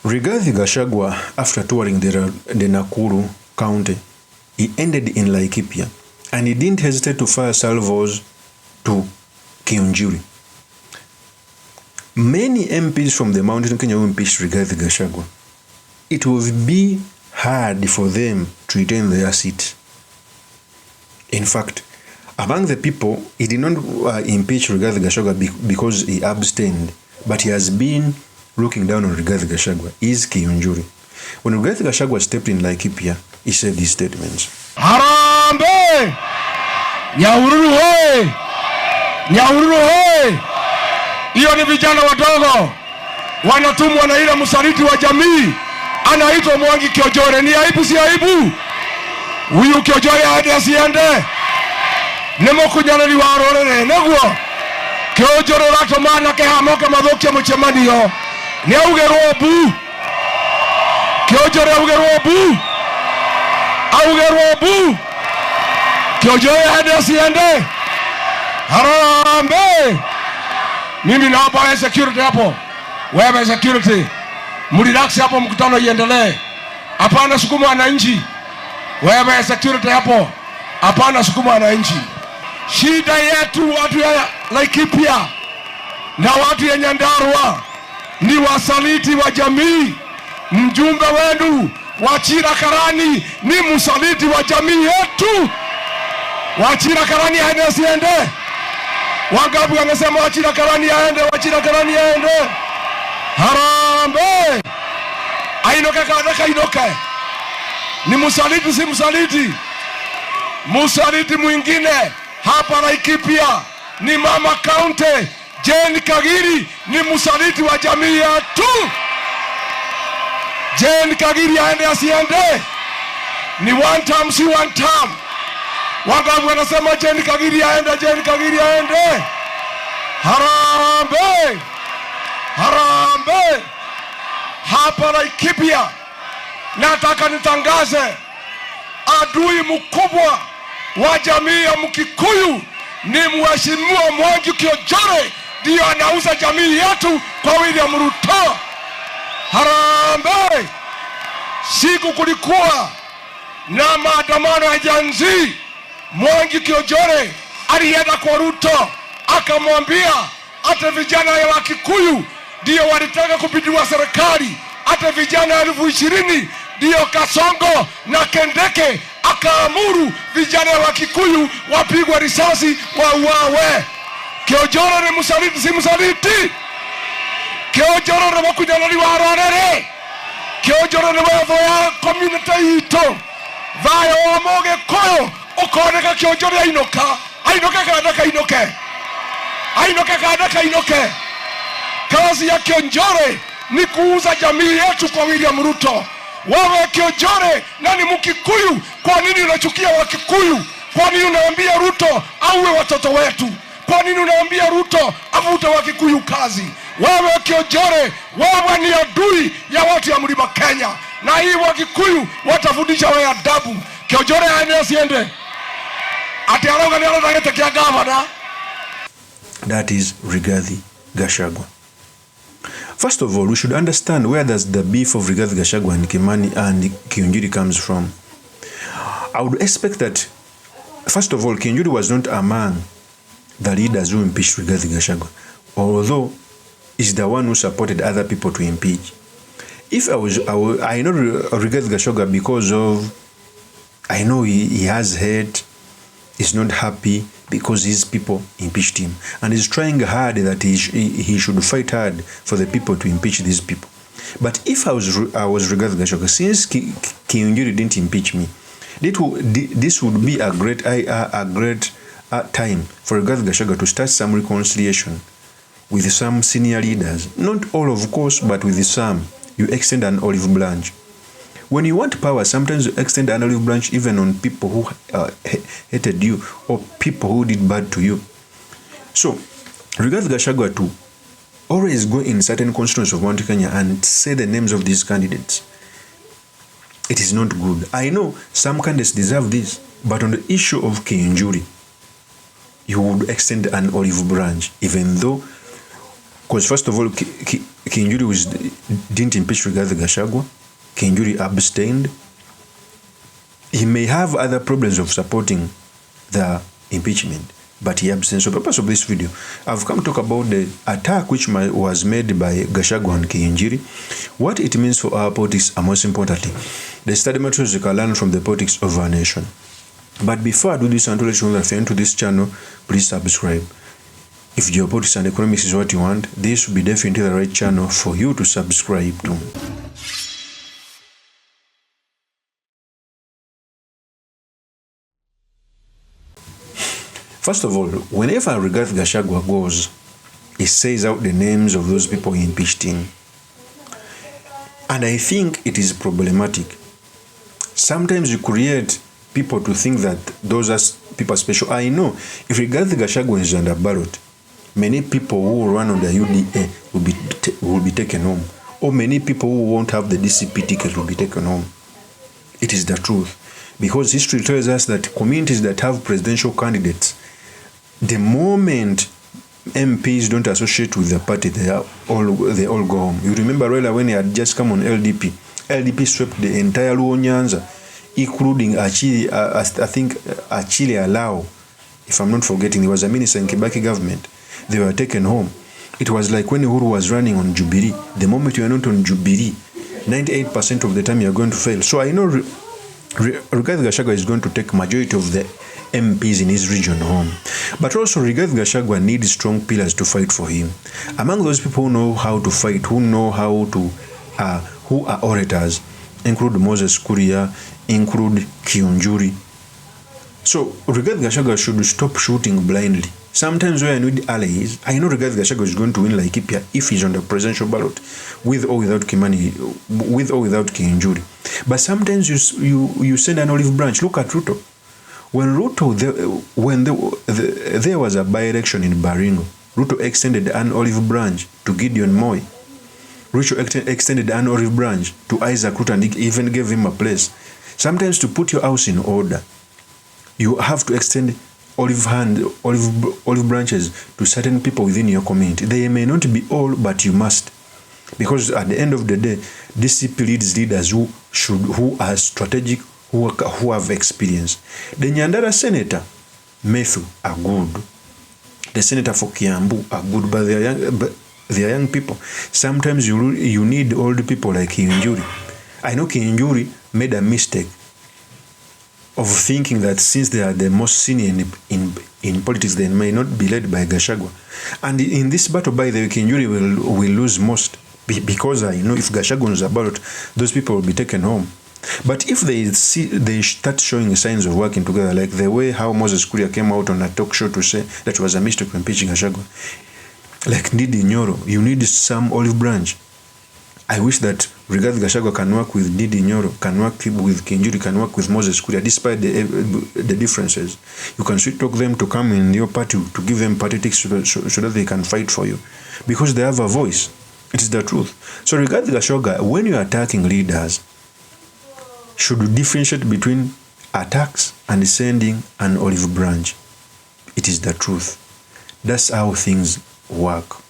Rigathi Gachagua, after touring the Nakuru County, he ended in Laikipia, and he didn't hesitate to fire salvos to KIUNJURI. Many MPs from the Mountain Kenya who impeached Rigathi Gachagua, it will be hard for them to retain their seat. In fact, among the people, he did not impeach Rigathi Gachagua because he abstained, but he has been looking down on Rigathi Gachagua is KIUNJURI. When Rigathi Gachagua stepped in Laikipia, he said these statements. Harambe! Nyahururu hoye! Nyahururu hoye! Hiyo ni vijana wadogo wanatumwa na ile msaliti wa jamii anaitwa Mwangi Kiojore. Ni aibu si aibu? Huyu Kiojore hadi asiende. Nemo kunyana warorere neguo. Kiojore rato mana ke hamoke mathokia muchemanio. Ni augerwo bu. Kiojore augerwo bu. Augerwo bu. Kiojore hadi asiende. Harambe! Mimi naomba security hapo. Wewe security. Mrelax hapo, mkutano iendelee. Hapana sukuma wananchi. Wewe security hapo. Hapana sukuma wananchi. Shida yetu watu ya Laikipia na watu ya Nyandarua ni wasaliti wa jamii. Mjumbe wenu Wachira Karani ni msaliti wa jamii yetu. Wachira Karani aende asiende? Wangapi wanasema Wachira Karani aende? Wachira Karani aende? Harambe! Ainoke kadaka inoke. Ni msaliti si msaliti? Msaliti mwingine hapa Laikipia ni Mama County Jane Kagiri, ni msaliti wa jamii yetu. Jane Kagiri aende asiende? Ni one term si one term. Wangapi wanasema Jane Kagiri aende? Jane Kagiri aende? Harambe! Harambe! Hapa Laikipia nataka nitangaze adui mkubwa wa jamii ya Mkikuyu ni Mheshimiwa Mwangi Kiojore, ndio anauza jamii yetu kwa William Ruto. Harambe! Siku kulikuwa na maandamano ya janzi, Mwangi Kiojore alienda kwa Ruto akamwambia hata vijana wa Kikuyu ndio walitaka kupindua serikali, hata vijana 20,000 ndio Kasongo na Kendeke akaamuru vijana wa Kikuyu wapigwe risasi wauawe. Kiojore ni msaliti si msaliti? Kiojore ni wakunyalali warorere. Kiojore ni watho ya community ito. Vayo wamoge koyo ukoneka Kiojore ainoka. Ainoke kadaka inoke. Ainoke kadaka inoke. Kazi ya Kiojore ni kuuza jamii yetu kwa William Ruto. Wewe Kiojore na ni Mkikuyu, kwa nini unachukia Wakikuyu? Kwa nini unaambia Ruto auwe watoto wetu? Kwa nini unaambia Ruto avute Wakikuyu kazi? Wewe Kiojore, wewe ni adui ya watu ya Mlima Kenya, na hii Wakikuyu watafundisha wewe adabu. Kiojore aende asiende? Ati aronga ni anataka kia gavana. That is Rigathi Gachagua. First of all, we should understand where does the beef of Rigathi Gachagua and Kimani and KIUNJURI comes from. I would expect that, first of all, KIUNJURI was not among the leaders who impeached Rigathi Gachagua, although he's the one who supported other people to impeach. If I know Rigathi Gachagua because of, I know he has hate, he's not happy because his people impeached him, and he's trying hard that he should fight hard for the people to impeach these people. But if I was Rigathi Gachagua, since KIUNJURI didn't impeach me, this would be a great time for Rigathi Gachagua to start some reconciliation with some senior leaders. Not all, of course, but with some. You extend an olive branch. When you want power, sometimes you extend an olive branch even on people who hated you or people who did bad to you. So, Rigathi Gachagua to always go in certain constituencies of Mount Kenya and say the names of these candidates, it is not good. I know some candidates deserve this, but on the issue of KIUNJURI, you would extend an olive branch, even though Because first of all, KIUNJURI didn't impeach Rigathi Gachagua. KIUNJURI abstained. He may have other problems of supporting the impeachment, but he abstained. So, purpose of this video, I've come to talk about the attack which was made by Gachagua and KIUNJURI, what it means for our politics, and most importantly, the study materials you can learn from the politics of our nation. But before I do this, I want to let you know that if you're into this channel, please subscribe. If geopolitics and economics is what you want, this will be definitely the right channel for you to subscribe to. First of all, whenever Rigathi Gachagua goes, he says out the names of those people he impeached him. And I think it is problematic. Sometimes you create people to think that those are people special. I know if Rigathi Gachagua is under ballot, many people who will run on the UDA will be taken home. Or many people who won't have the DCP ticket will be taken home. It is the truth. Because history tells us that communities that have presidential candidates, the moment MPs don't associate with the party, they all go home. You remember Raila when he had just come on LDP. LDP swept the entire Luo Nyanza, including Achille, I think Achille Alao, if I'm not forgetting, he was a minister in Kibaki government. They were taken home. It was like when Uhuru was running on Jubilee. The moment you are not on Jubilee, 98% of the time you are going to fail. So I know Rigathi Gachagua is going to take majority of the MPs in his region home. But also Rigathi Gachagua needs strong pillars to fight for him. Among those people who know how to fight, who know how to, who are orators, include Moses Kuria, include KIUNJURI. So Rigathi Gachagua should stop shooting blindly. Sometimes when I need allies, I know Rigathi Gachagua is going to win Laikipia if he's on the presidential ballot, with or without Kimani, with or without KIUNJURI. But sometimes you send an olive branch. Look at Ruto. When Ruto, there was a by-election in Baringo, Ruto extended an olive branch to Gideon Moi. Ruto extended an olive branch to Isaac Ruto and even gave him a place. Sometimes to put your house in order, you have to extend olive branches to certain people within your community. They may not be all, but you must. Because at the end of the day, DCP leads leaders who are strategic, who have experience. The Nyandara senator, Matthew, are good. The senator for Kiambu are good, but they are young people. Sometimes you need old people like KIUNJURI. I know KIUNJURI made a mistake of thinking that since they are the most senior in politics, they may not be led by Gachagua. And in this battle, by the way, KIUNJURI will lose most, because I know if Gachagua is about, those people will be taken home. But if they start showing signs of working together, like the way how Moses Kuria came out on a talk show to say that was a mistake impeaching Gachagua, like Ndidi Nyoro, you need some olive branch. I wish that Rigathi Gachagua can work with Ndidi Nyoro, can work with KIUNJURI, can work with Moses Kuria, despite the differences. You can sweet talk them to come in your party, to give them party tickets so that they can fight for you. Because they have a voice. It is the truth. So Rigathi Gachagua, when you are attacking leaders, should differentiate between attacks and sending an olive branch. It is the truth. That's how things work.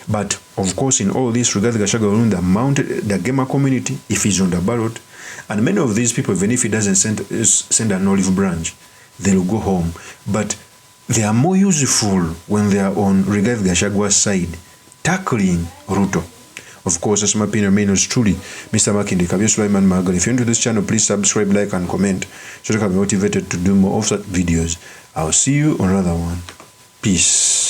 But of course, in all this, Rigathi Gachagua will the gamer community if he's on the ballot, and many of these people, even if he doesn't send an olive branch, they'll go home. But they are more useful when they are on Rigathi Gachagua's side, tackling Ruto. Of course, as my opinion remains truly Mr. Makindi Kabir Sulaiman Magal. If you're into this channel, please subscribe, like, and comment so that I can be motivated to do more of such videos. I'll see you on another one. Peace.